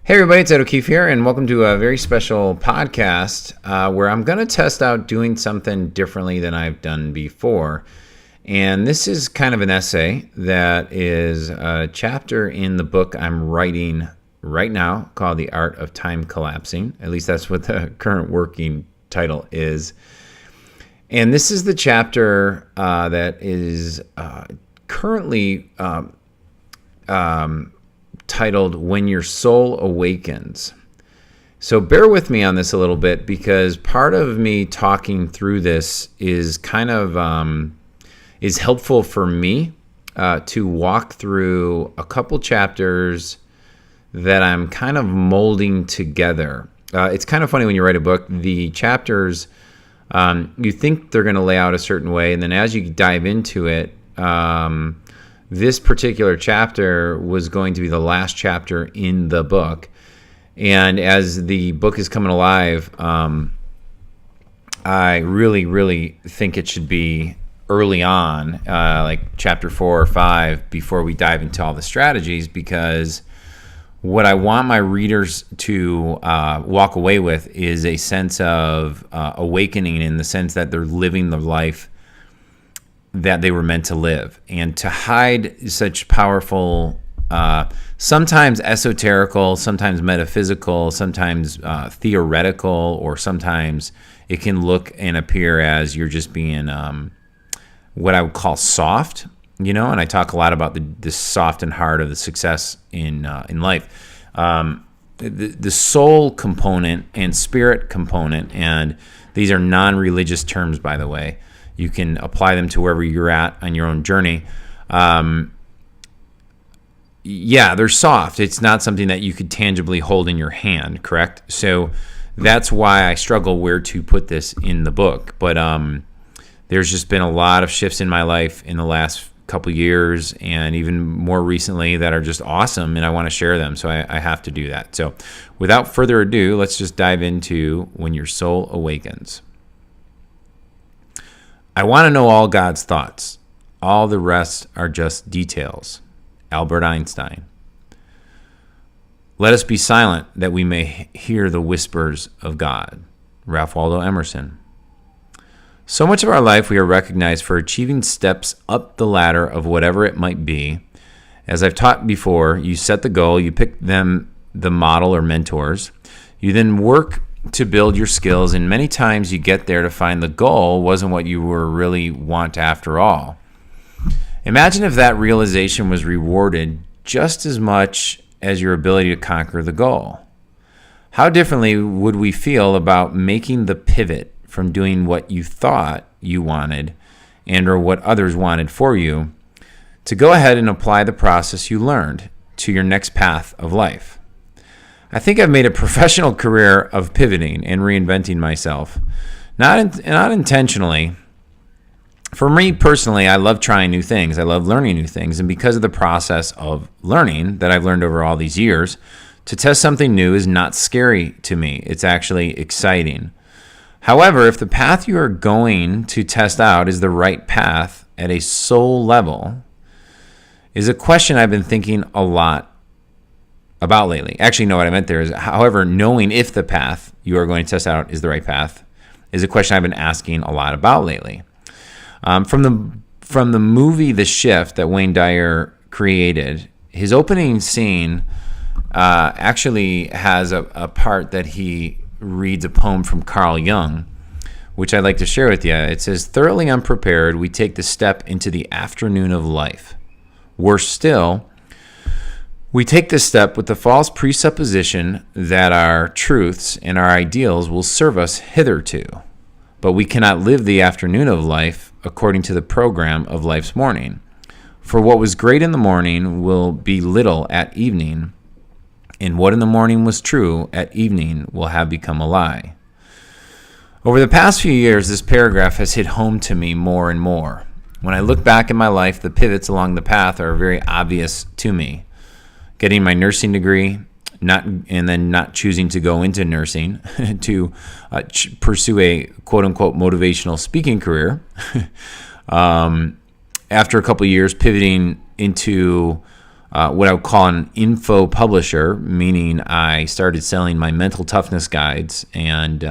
Hey everybody, it's Keefe here, and welcome to a very special podcast where I'm going to test out doing something differently than I've done before. And this is kind of an essay that is a chapter in the book I'm writing right now called The Art of Time Collapsing. At least that's what the current working title is. And this is the chapter that is currently titled When Your Soul Awakens. So bear with me on this a little bit, because part of me talking through this is kind of is helpful for me to walk through a couple chapters that I'm kind of molding together. It's kind of funny when you write a book, the chapters, you think they're going to lay out a certain way, and then as you dive into it, this particular chapter was going to be the last chapter in the book. And as the book is coming alive, I really think it should be early on, like chapter 4 or 5, before we dive into all the strategies, because what I want my readers to walk away with is a sense of awakening, in the sense that they're living the life that they were meant to live, and to hide such powerful, sometimes esoterical, sometimes metaphysical, sometimes theoretical, or sometimes it can look and appear as you're just being what I would call soft, and I talk a lot about the soft and hard of the success in life. The soul component and spirit component, and these are non-religious terms, by the way. You can apply them to wherever you're at on your own journey. They're soft. It's not something that you could tangibly hold in your hand, correct? So that's why I struggle where to put this in the book. But there's just been a lot of shifts in my life in the last couple years, and even more recently, that are just awesome, and I want to share them. So I have to do that. So without further ado, let's just dive into When Your Soul Awakens. I want to know all God's thoughts. All the rest are just details. Albert Einstein. Let us be silent that we may hear the whispers of God. Waldo, Emerson. So much of our life we are recognized for achieving steps up the ladder of whatever it might be. As I've taught before, you set the goal, you pick the model or mentors. You then work to build your skills, and many times you get there to find the goal wasn't what you were really want after all. Imagine if that realization was rewarded just as much as your ability to conquer the goal. How differently would we feel about making the pivot from doing what you thought you wanted and or what others wanted for you, to go ahead and apply the process you learned to your next path of life? I think I've made a professional career of pivoting and reinventing myself, not intentionally. For me personally, I love trying new things. I love learning new things. And because of the process of learning that I've learned over all these years, to test something new is not scary to me. It's actually exciting. However, if the path you are going to test out is the right path at a soul level, is a question I've been thinking a lot about lately. Actually, no, what I meant there is, however, knowing if the path you are going to test out is the right path is a question I've been asking a lot about lately. From the movie The Shift that Wayne Dyer created, his opening scene actually has a part that he reads a poem from Carl Jung, which I'd like to share with you. It says, "Thoroughly unprepared, we take the step into the afternoon of life. Worse still, we take this step with the false presupposition that our truths and our ideals will serve us hitherto. But we cannot live the afternoon of life according to the program of life's morning. For what was great in the morning will be little at evening, and what in the morning was true at evening will have become a lie." Over the past few years, this paragraph has hit home to me more and more. When I look back in my life, the pivots along the path are very obvious to me. Getting my nursing degree, and then not choosing to go into nursing to pursue a quote-unquote motivational speaking career. After a couple of years, pivoting into what I would call an info publisher, meaning I started selling my mental toughness guides and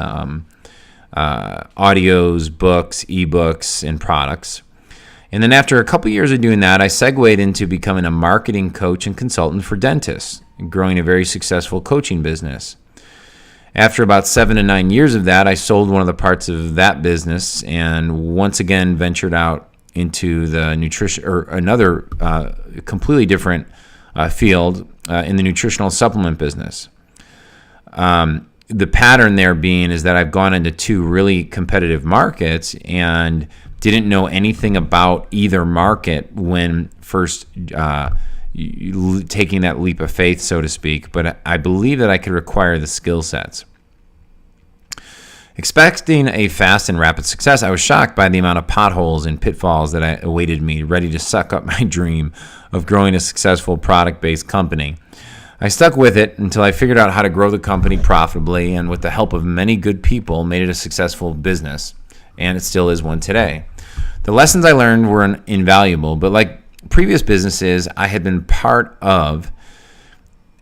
audios, books, ebooks, and products. And then after a couple years of doing that, I segued into becoming a marketing coach and consultant for dentists, and growing a very successful coaching business. After about 7 to 9 years of that, I sold one of the parts of that business and once again ventured out into the nutrition, or another completely different field in the nutritional supplement business. The pattern there being is that I've gone into 2 really competitive markets and didn't know anything about either market when first taking that leap of faith, so to speak, but I believe that I could acquire the skill sets. Expecting a fast and rapid success, I was shocked by the amount of potholes and pitfalls that awaited me, ready to suck up my dream of growing a successful product-based company. I stuck with it until I figured out how to grow the company profitably, and with the help of many good people, made it a successful business, and it still is one today. The lessons I learned were invaluable, but like previous businesses I had been part of,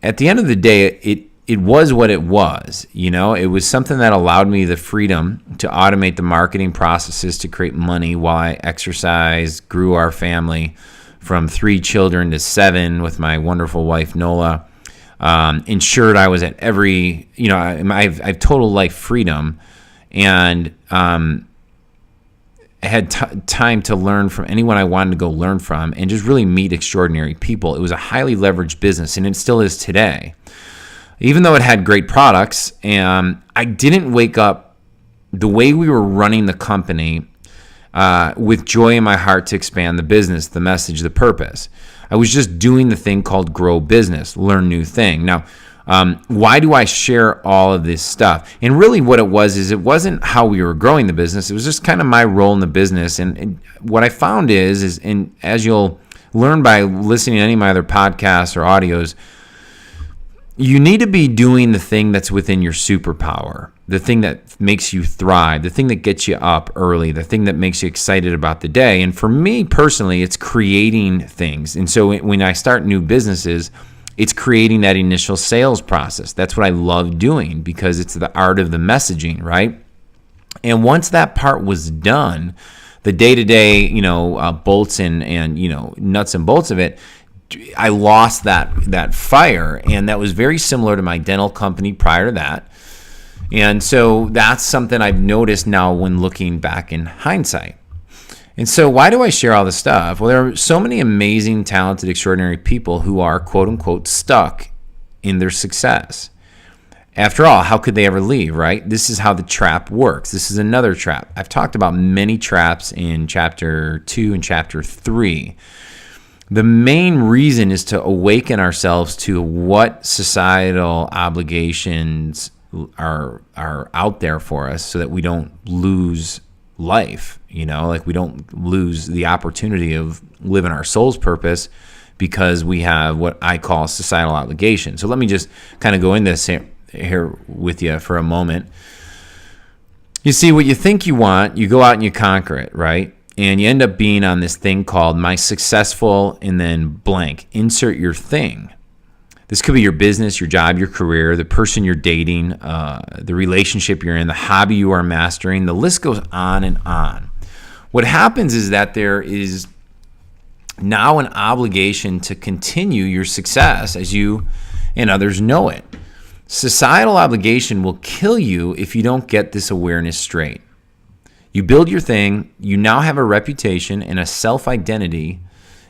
at the end of the day, it was what it was. It was something that allowed me the freedom to automate the marketing processes to create money while I exercised, grew our family from 3 children to 7 with my wonderful wife, Nola. Ensured I was at every, I've total life freedom, and I had time to learn from anyone I wanted to go learn from and just really meet extraordinary people. It was a highly leveraged business, and it still is today. Even though it had great products, I didn't wake up the way we were running the company with joy in my heart to expand the business, the message, the purpose. I was just doing the thing called grow business, learn new thing. Now, why do I share all of this stuff? And really what it was is it wasn't how we were growing the business. It was just kind of my role in the business. And what I found is, and as you'll learn by listening to any of my other podcasts or audios, you need to be doing the thing that's within your superpower, the thing that makes you thrive, the thing that gets you up early, the thing that makes you excited about the day. And for me personally, it's creating things. And so when I start new businesses, it's creating that initial sales process. That's what I love doing because it's the art of the messaging, right? And once that part was done, the day-to-day, bolts and nuts and bolts of it, I lost that fire, and that was very similar to my dental company prior to that. And so that's something I've noticed now when looking back in hindsight. And so why do I share all this stuff? Well, there are so many amazing, talented, extraordinary people who are, quote unquote, stuck in their success. After all, how could they ever leave, right? This is how the trap works. This is another trap. I've talked about many traps in chapter 2 and chapter 3. The main reason is to awaken ourselves to what societal obligations are out there for us so that we don't lose life, like we don't lose the opportunity of living our soul's purpose because we have what I call societal obligations. So let me just kind of go in this here with you for a moment. You see, what you think you want, you go out and you conquer it, right? And you end up being on this thing called my successful and then blank. Insert your thing. This could be your business, your job, your career, the person you're dating, the relationship you're in, the hobby you are mastering. The list goes on and on. What happens is that there is now an obligation to continue your success as you and others know it. Societal obligation will kill you if you don't get this awareness straight. You build your thing, you now have a reputation and a self-identity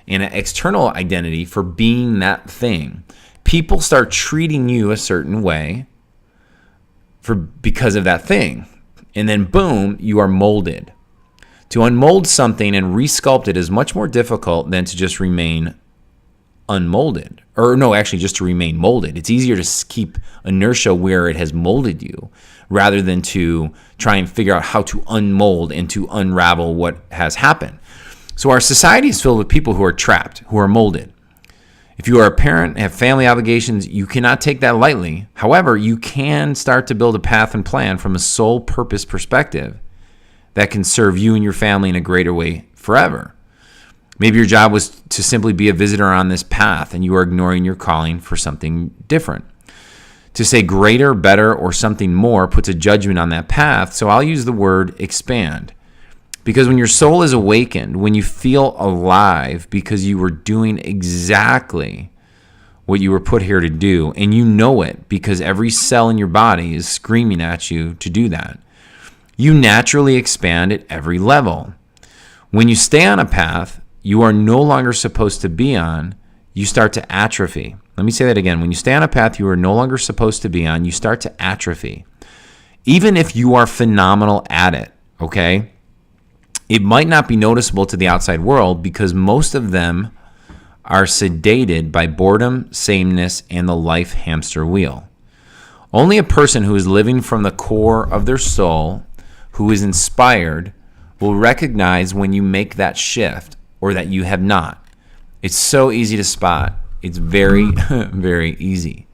and an external identity for being that thing. People start treating you a certain way because of that thing. And then boom, you are molded. To unmold something and resculpt it is much more difficult than to just remain unmolded. Or no, actually just to remain molded. It's easier to keep inertia where it has molded you rather than to try and figure out how to unmold and to unravel what has happened. So our society is filled with people who are trapped, who are molded. If you are a parent, have family obligations, you cannot take that lightly. However, you can start to build a path and plan from a sole purpose perspective that can serve you and your family in a greater way forever. Maybe your job was to simply be a visitor on this path and you are ignoring your calling for something different. To say greater, better, or something more puts a judgment on that path, so I'll use the word expand. Because when your soul is awakened, when you feel alive because you were doing exactly what you were put here to do, and you know it because every cell in your body is screaming at you to do that, you naturally expand at every level. When you stay on a path you are no longer supposed to be on, you start to atrophy. Let me say that again. When you stay on a path you are no longer supposed to be on, you start to atrophy. Even if you are phenomenal at it, okay? It might not be noticeable to the outside world because most of them are sedated by boredom, sameness, and the life hamster wheel. Only a person who is living from the core of their soul, who is inspired, will recognize when you make that shift or that you have not. It's so easy to spot. It's very, very easy.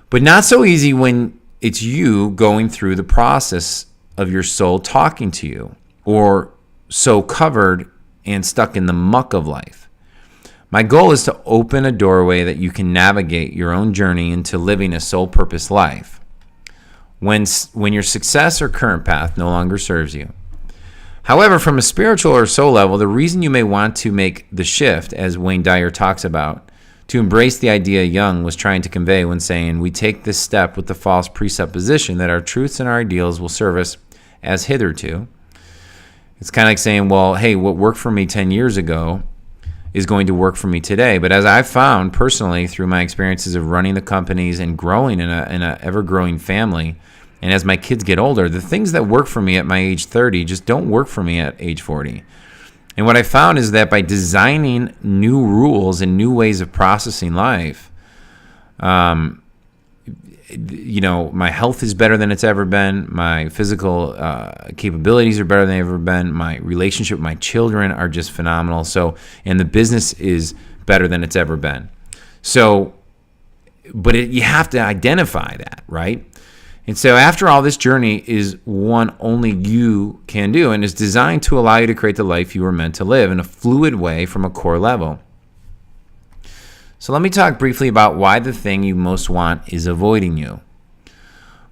But not so easy when it's you going through the process of your soul talking to you, or so covered and stuck in the muck of life. My goal is to open a doorway that you can navigate your own journey into living a soul purpose life when your success or current path no longer serves you. However, from a spiritual or soul level, the reason you may want to make the shift, as Wayne Dyer talks about, to embrace the idea Jung was trying to convey when saying, we take this step with the false presupposition that our truths and our ideals will serve us as hitherto. It's kind of like saying, well, hey, what worked for me 10 years ago is going to work for me today. But as I've found personally through my experiences of running the companies and growing in a ever-growing family, and as my kids get older, the things that work for me at my age 30 just don't work for me at age 40. And what I found is that by designing new rules and new ways of processing life, my health is better than it's ever been. My physical capabilities are better than they've ever been. My relationship with my children are just phenomenal. And the business is better than it's ever been. You have to identify that, right? And so after all, this journey is one only you can do and is designed to allow you to create the life you were meant to live in a fluid way from a core level. So let me talk briefly about why the thing you most want is avoiding you.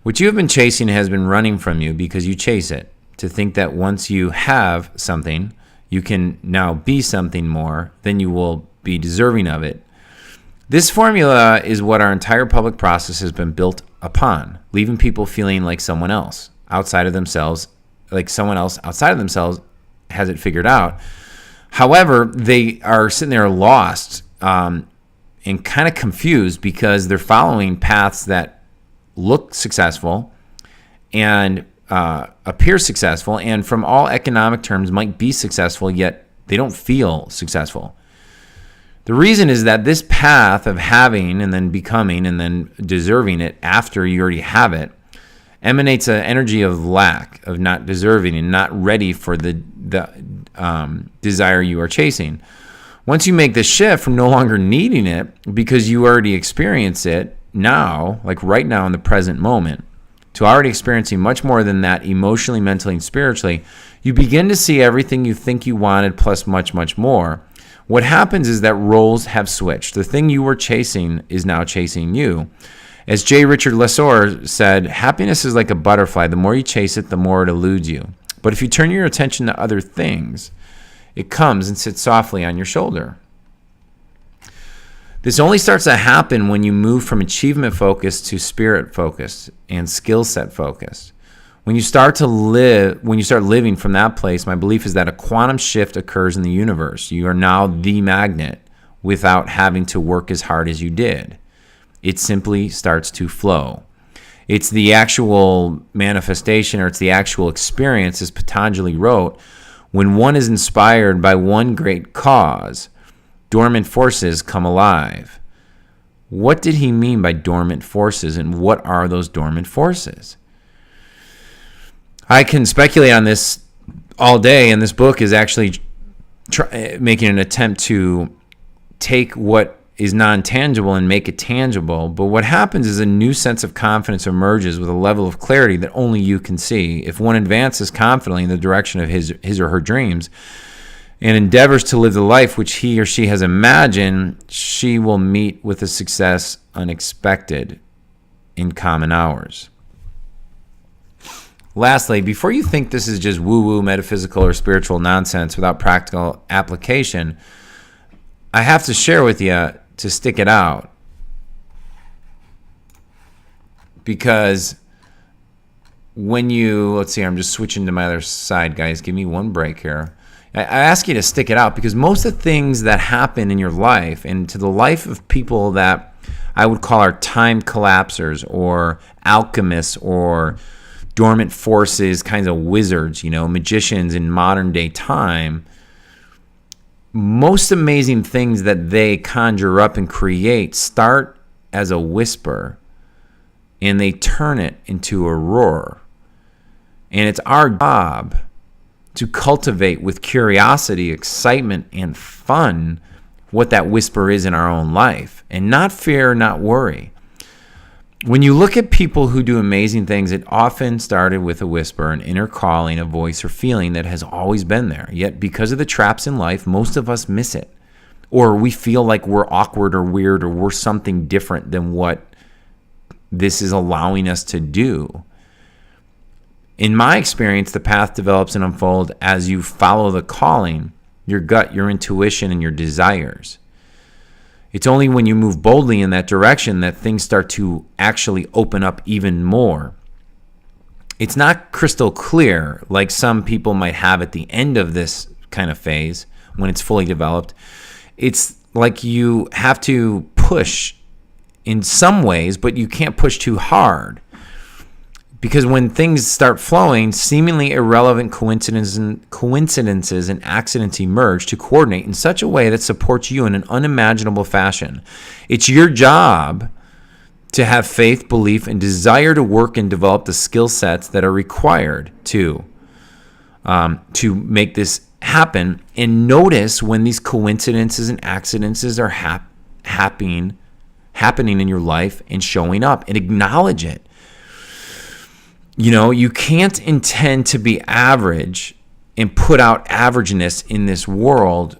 What you have been chasing has been running from you because you chase it. To think that once you have something, you can now be something more, then you will be deserving of it. This formula is what our entire public process has been built upon, leaving people feeling like someone else outside of themselves, like someone else outside of themselves has it figured out. However, they are sitting there lost and kind of confused because they're following paths that look successful and appear successful, and from all economic terms might be successful, yet they don't feel successful. The reason is that this path of having and then becoming and then deserving it after you already have it emanates an energy of lack, of not deserving and not ready for the desire you are chasing. Once you make the shift from no longer needing it because you already experience it now, like right now in the present moment, to already experiencing much more than that emotionally, mentally, and spiritually, you begin to see everything you think you wanted plus much, much more. What happens is that roles have switched. The thing you were chasing is now chasing you. As J. Richard Lesor said, happiness is like a butterfly. The more you chase it, the more it eludes you. But if you turn your attention to other things, it comes and sits softly on your shoulder. This only starts to happen when you move from achievement focused to spirit focused and skill set focused. When you start living from that place, my belief is that a quantum shift occurs in the universe. You are now the magnet without having to work as hard as you did. It simply starts to flow. It's the actual manifestation, or it's the actual experience, as Patanjali wrote, when one is inspired by one great cause, dormant forces come alive. What did he mean by dormant forces, and what are those dormant forces? I can speculate on this all day, and this book is actually making an attempt to take what is non-tangible and make it tangible. But what happens is a new sense of confidence emerges with a level of clarity that only you can see. If one advances confidently in the direction of his or her dreams, and endeavors to live the life which he or she has imagined, she will meet with a success unexpected in common hours. Lastly, before you think this is just woo-woo metaphysical or spiritual nonsense without practical application, I have to share with you to stick it out. Because when you, let's see, I'm just switching to my other side, guys. Give me one break here. I ask you to stick it out because most of the things that happen in your life and to the life of people that I would call our time collapsers or alchemists or dormant forces, kinds of wizards, magicians in modern day time, most amazing things that they conjure up and create start as a whisper and they turn it into a roar. And it's our job to cultivate with curiosity, excitement, and fun what that whisper is in our own life. And not fear, not worry. When you look at people who do amazing things, it often started with a whisper, an inner calling, a voice or feeling that has always been there. Yet because of the traps in life, most of us miss it. Or we feel like we're awkward or weird or we're something different than what this is allowing us to do. In my experience, the path develops and unfolds as you follow the calling, your gut, your intuition, and your desires. It's only when you move boldly in that direction that things start to actually open up even more. It's not crystal clear like some people might have at the end of this kind of phase when it's fully developed. It's like you have to push in some ways, but you can't push too hard. Because when things start flowing, seemingly irrelevant coincidences and accidents emerge to coordinate in such a way that supports you in an unimaginable fashion. It's your job to have faith, belief, and desire to work and develop the skill sets that are required to make this happen. And notice when these coincidences and accidents are happening in your life and showing up, and acknowledge it. You can't intend to be average and put out averageness in this world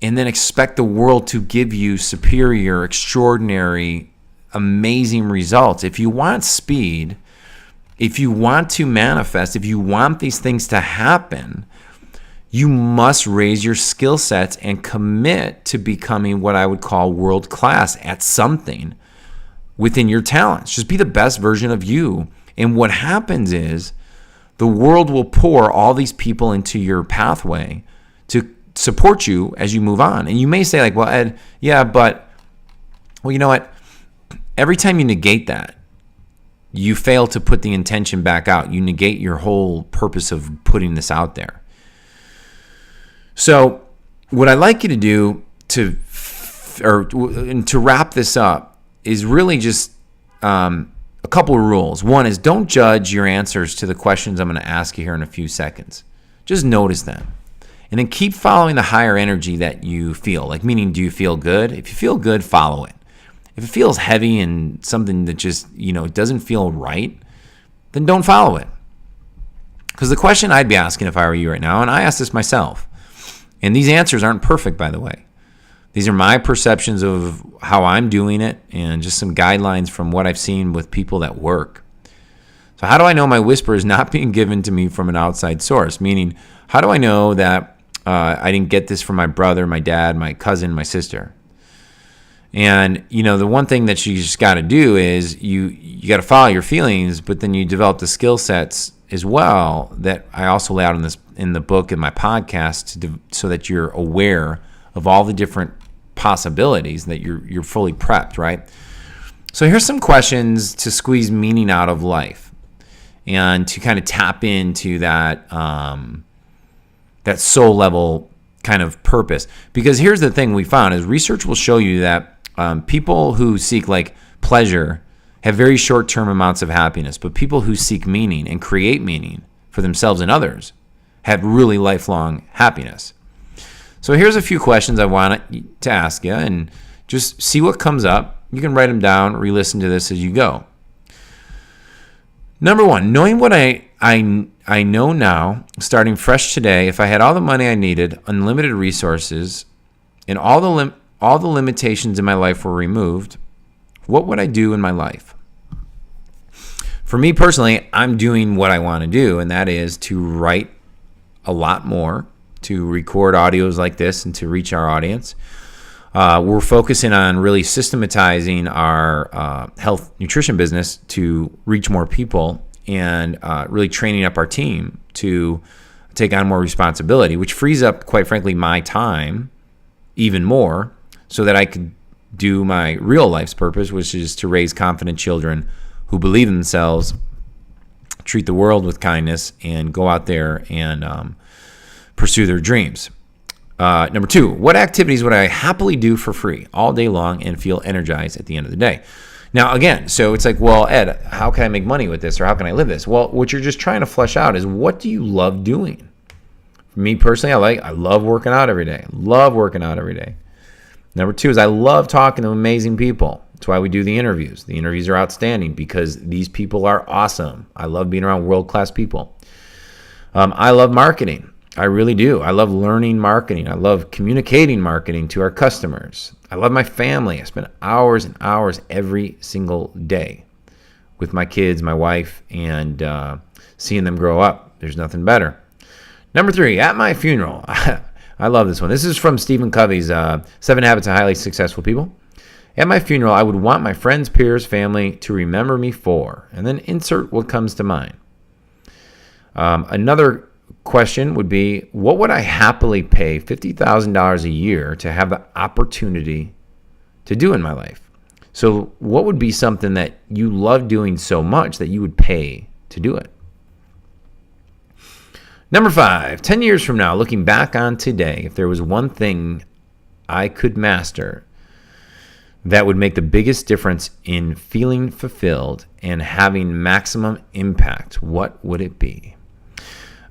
and then expect the world to give you superior, extraordinary, amazing results. If you want speed, if you want to manifest, if you want these things to happen, you must raise your skill sets and commit to becoming what I would call world class at something within your talents. Just be the best version of you. And what happens is the world will pour all these people into your pathway to support you as you move on. And you may say well, Ed, yeah, but, well, you know what? Every time you negate that, you fail to put the intention back out. You negate your whole purpose of putting this out there. So what I'd like you to do to wrap this up is really just a couple of rules. One is don't judge your answers to the questions I'm going to ask you here in a few seconds. Just notice them. And then keep following the higher energy that you feel. Meaning, do you feel good? If you feel good, follow it. If it feels heavy and something that just, doesn't feel right, then don't follow it. Because the question I'd be asking if I were you right now, and I ask this myself, and these answers aren't perfect, by the way. These are my perceptions of how I'm doing it and just some guidelines from what I've seen with people that work. So how do I know my whisper is not being given to me from an outside source? Meaning, how do I know that I didn't get this from my brother, my dad, my cousin, my sister? And, the one thing that you just got to do is you got to follow your feelings, but then you develop the skill sets as well that I also lay out in the book and my podcast so that you're aware of all the different possibilities, that you're fully prepped, right? So here's some questions to squeeze meaning out of life and to kind of tap into that that soul level kind of purpose. Because here's the thing we found is research will show you that people who seek pleasure have very short-term amounts of happiness, but people who seek meaning and create meaning for themselves and others have really lifelong happiness. So here's a few questions I want to ask you, and just see what comes up. You can write them down, re-listen to this as you go. Number one, knowing what I I know now, starting fresh today, if I had all the money I needed, unlimited resources, and all the limitations in my life were removed, what would I do in my life? For me personally, I'm doing what I want to do, and that is to write a lot more, to record audios like this, and to reach our audience. We're focusing on really systematizing our health nutrition business to reach more people, and really training up our team to take on more responsibility, which frees up, quite frankly, my time even more so that I could do my real life's purpose, which is to raise confident children who believe in themselves, treat the world with kindness, and go out there and pursue their dreams. Number 2, what activities would I happily do for free all day long and feel energized at the end of the day? Now, again, so it's like, well, Ed, how can I make money with this, or how can I live this? Well, what you're just trying to flesh out is, what do you love doing? For me personally, I love working out every day. Number 2 is I love talking to amazing people. That's why we do the interviews. The interviews are outstanding because these people are awesome. I love being around world-class people. I love marketing. I really do. I love learning marketing. I love communicating marketing to our customers. I love my family. I spend hours and hours every single day with my kids, my wife, and seeing them grow up. There's nothing better. Number 3, at my funeral. I love this one. This is from Stephen Covey's 7 Habits of Highly Successful People. At my funeral, I would want my friends, peers, family to remember me for, and then insert what comes to mind. Another question would be, what would I happily pay $50,000 a year to have the opportunity to do in my life? So what would be something that you love doing so much that you would pay to do it? Number 5, 10 years from now, looking back on today, if there was one thing I could master that would make the biggest difference in feeling fulfilled and having maximum impact, what would it be?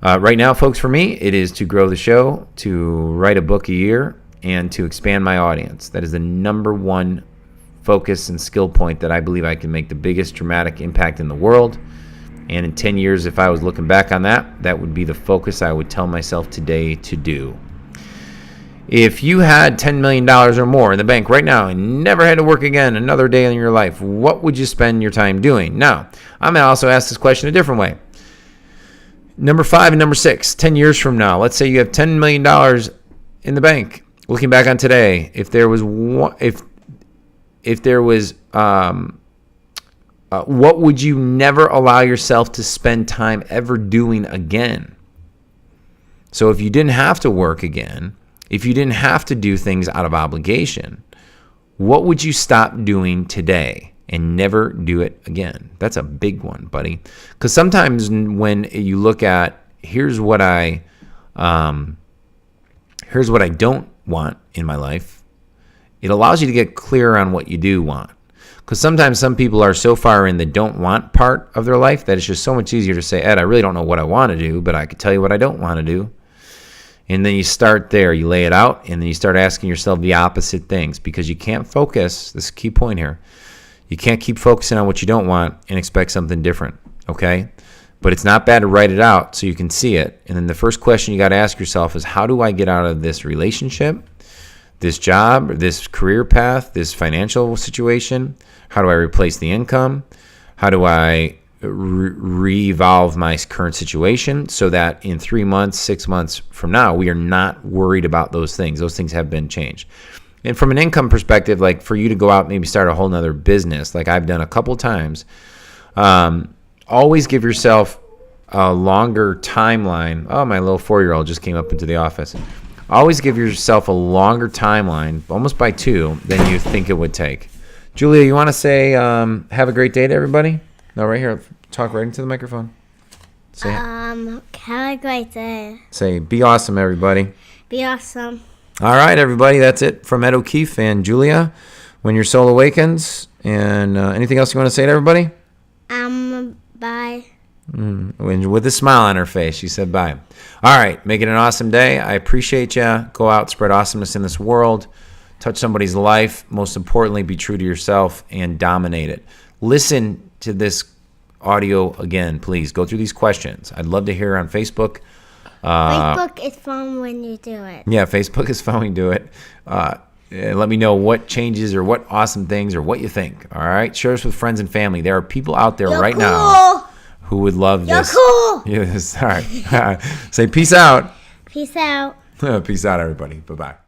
Right now, folks, for me, it is to grow the show, to write a book a year, and to expand my audience. That is the number one focus and skill point that I believe I can make the biggest dramatic impact in the world. And in 10 years, if I was looking back on that, that would be the focus I would tell myself today to do. If you had $10 million or more in the bank right now and never had to work again another day in your life, what would you spend your time doing? Now, I'm going to also ask this question a different way. Number 5 and number 6, 10 years from now, let's say you have $10 million in the bank. Looking back on today, if there was what would you never allow yourself to spend time ever doing again? So if you didn't have to work again, if you didn't have to do things out of obligation, what would you stop doing today and never do it again? That's a big one, buddy. Because sometimes when you look at here's what I don't want in my life, it allows you to get clear on what you do want. Because sometimes some people are so far in the don't want part of their life that it's just so much easier to say, Ed, I really don't know what I want to do, but I could tell you what I don't want to do. And then you start there, you lay it out, and then you start asking yourself the opposite things, because you can't focus. This is a key point here. You can't keep focusing on what you don't want and expect something different, okay? But it's not bad to write it out so you can see it. And then the first question you got to ask yourself is, how do I get out of this relationship, this job, this career path, this financial situation? How do I replace the income? How do I re-evolve my current situation so that in 3 months, 6 months from now, we are not worried about those things. Those things have been changed. And from an income perspective, like for you to go out, maybe start a whole nother business, like I've done a couple times, always give yourself a longer timeline. Oh, my little 4-year-old just came up into the office. Always give yourself a longer timeline, almost by 2, than you think it would take. Julia, you want to say have a great day to everybody? No, right here. Talk right into the microphone. Say have a great day. Say, be awesome, everybody. Be awesome. All right, everybody. That's it from Ed Keefe and Julia. When your soul awakens. And anything else you want to say to everybody? Bye. With a smile on her face, she said bye. All right, make it an awesome day. I appreciate you. Go out, spread awesomeness in this world. Touch somebody's life. Most importantly, be true to yourself and dominate it. Listen to this audio again, please. Go through these questions. I'd love to hear on Facebook. Facebook is fun when you do it. Yeah, Facebook is fun when you do it. Let me know what changes or what awesome things or what you think. All right? Share this with friends and family. There are people out there right now who would love this. You're cool. Yes. All right. Say peace out. Peace out. Peace out, everybody. Bye-bye.